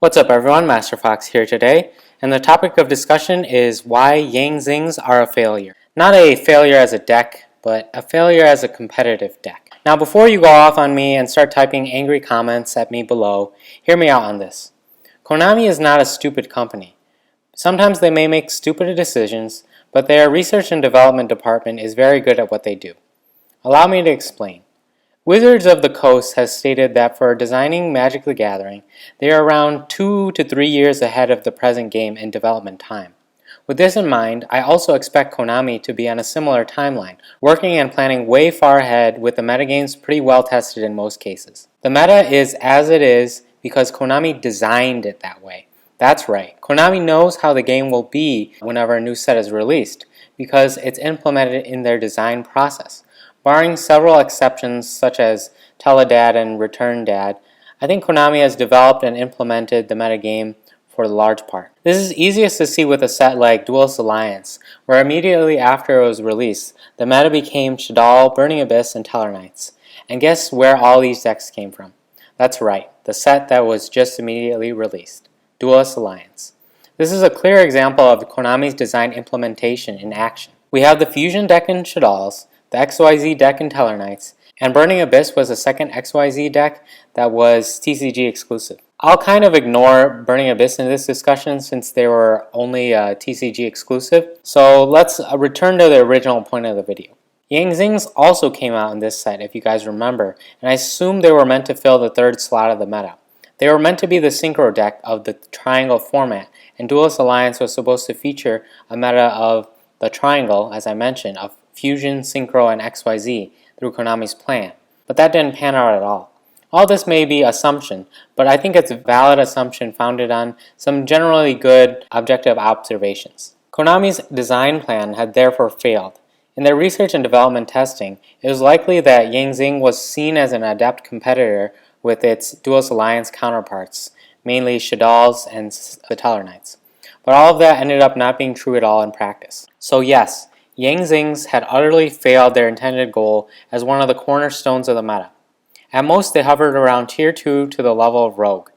What's up everyone, Master Fox here today, and the topic of discussion is why Zings are a failure. Not a failure as a deck, but a failure as a competitive deck. Now before you go off on me and start typing angry comments at me below, hear me out on this. Konami is not a stupid company. Sometimes they may make stupid decisions, but their research and development department is very good at what they do. Allow me to explain. Wizards of the Coast has stated that for designing Magic the Gathering, they are around 2 to 3 years ahead of the present game in development time. With this in mind, I also expect Konami to be on a similar timeline, working and planning way far ahead with the metagames pretty well tested in most cases. The meta is as it is because Konami designed it that way. That's right, Konami knows how the game will be whenever a new set is released, because it's implemented in their design process. Barring several exceptions such as Teledad and Return Dad, I think Konami has developed and implemented the metagame for the large part. This is easiest to see with a set like Duelist Alliance, where immediately after it was released, the meta became Shaddoll, Burning Abyss, and Tellarknights. And guess where all these decks came from? That's right, the set that was just immediately released, Duelist Alliance. This is a clear example of Konami's design implementation in action. We have the Fusion deck in Shaddolls, the XYZ deck in Tellarknights, and Burning Abyss was a second XYZ deck that was TCG exclusive. I'll kind of ignore Burning Abyss in this discussion since they were only TCG exclusive, so let's return to the original point of the video. Zings also came out in this set if you guys remember, and I assume they were meant to fill the third slot of the meta. They were meant to be the synchro deck of the triangle format, and Duelist Alliance was supposed to feature a meta of the triangle, as I mentioned, of Fusion, Synchro, and XYZ through Konami's plan, but that didn't pan out at all. All this may be assumption, but I think it's a valid assumption founded on some generally good objective observations. Konami's design plan had therefore failed. In their research and development testing, it was likely that Zing was seen as an adept competitor with its Duelist Alliance counterparts, mainly Shaddolls and the Tellarknights. But all of that ended up not being true at all in practice. So yes, Zings had utterly failed their intended goal as one of the cornerstones of the meta. At most, they hovered around Tier 2 to the level of Rogue.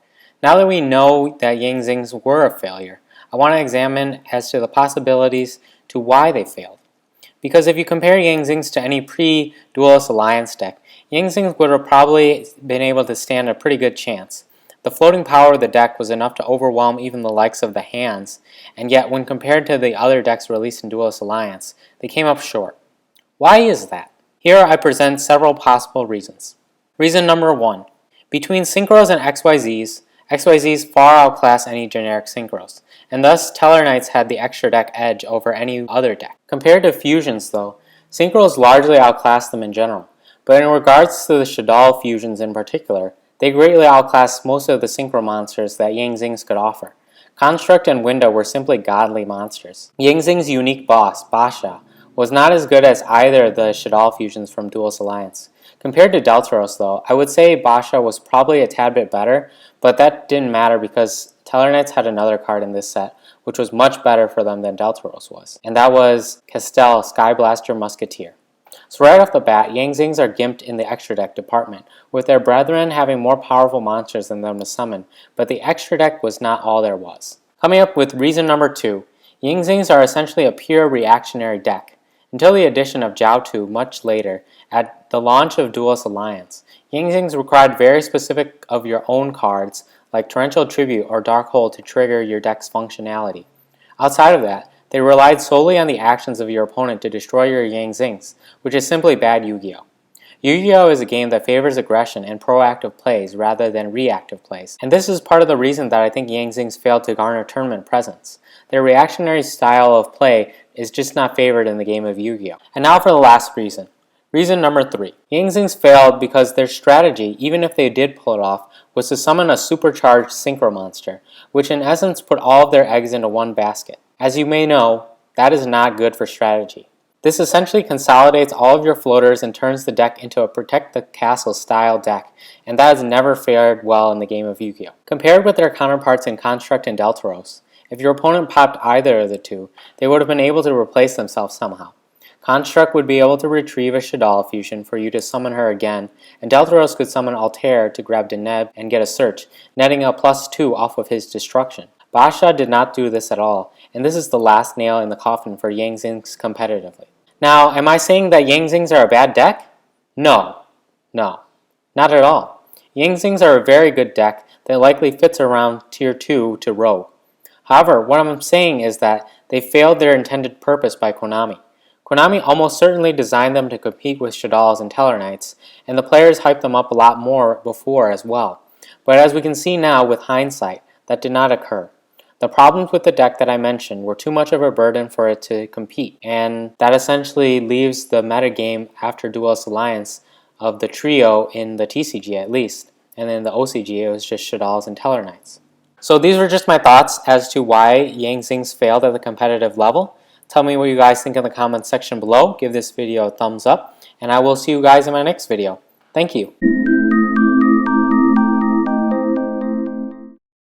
Now that we know that Zings were a failure, I want to examine as to the possibilities to why they failed. Because if you compare Zings to any pre-Duelist Alliance deck, Zings would have probably been able to stand a pretty good chance. The floating power of the deck was enough to overwhelm even the likes of the Hands, and yet when compared to the other decks released in Duelist Alliance, they came up short. Why is that? Here I present several possible reasons. Reason number 1. Between Synchros and XYZs far outclass any generic Synchros, and thus Tellarknights had the extra deck edge over any other deck. Compared to Fusions though, Synchros largely outclass them in general, but in regards to the Shaddoll Fusions in particular, they greatly outclassed most of the Synchro monsters that Zings could offer. Construct and Window were simply godly monsters. Zing's unique boss, Basha, was not as good as either of the Shaddoll fusions from Duelist Alliance. Compared to Deltaros though, I would say Basha was probably a tad bit better, but that didn't matter because Tellarknights had another card in this set, which was much better for them than Deltaros was, and that was Castel, Skyblaster Musketeer. So right off the bat, Zings are gimped in the extra deck department, with their brethren having more powerful monsters than them to summon, but the extra deck was not all there was. Coming up with reason number 2, Zings are essentially a pure reactionary deck. Until the addition of Jiaotu much later, at the launch of Duelist Alliance, Zings required very specific of your own cards, like Torrential Tribute or Dark Hole to trigger your deck's functionality. Outside of that, they relied solely on the actions of your opponent to destroy your Zings, which is simply bad Yu-Gi-Oh! Yu-Gi-Oh! Is a game that favors aggression and proactive plays rather than reactive plays, and this is part of the reason that I think Zings failed to garner tournament presence. Their reactionary style of play is just not favored in the game of Yu-Gi-Oh! And now for the last reason. Reason number 3. Zings failed because their strategy, even if they did pull it off, was to summon a supercharged Synchro monster, which in essence put all of their eggs into one basket. As you may know, that is not good for strategy. This essentially consolidates all of your floaters and turns the deck into a Protect the Castle style deck, and that has never fared well in the game of Yu-Gi-Oh! Compared with their counterparts in Construct and Deltaros, if your opponent popped either of the two, they would have been able to replace themselves somehow. Construct would be able to retrieve a Shadal fusion for you to summon her again, and Deltaros could summon Altair to grab Deneb and get a search, netting a +2 off of his destruction. Basha did not do this at all, and this is the last nail in the coffin for Yang Zings competitively. Now, am I saying that Yang Zings are a bad deck? No, not at all. Yang Zings are a very good deck that likely fits around tier 2 to Rogue. However, what I'm saying is that they failed their intended purpose by Konami. Konami almost certainly designed them to compete with Shadals and Tellarknights, and the players hyped them up a lot more before as well. But as we can see now with hindsight, that did not occur. The problems with the deck that I mentioned were too much of a burden for it to compete, and that essentially leaves the metagame after Duelist Alliance of the trio in the TCG at least, and then the OCG it was just Shadals and Tellarknights. So these were just my thoughts as to why Yang Zings failed at the competitive level. Tell me what you guys think in the comments section below. Give this video a thumbs up, and I will see you guys in my next video. Thank you.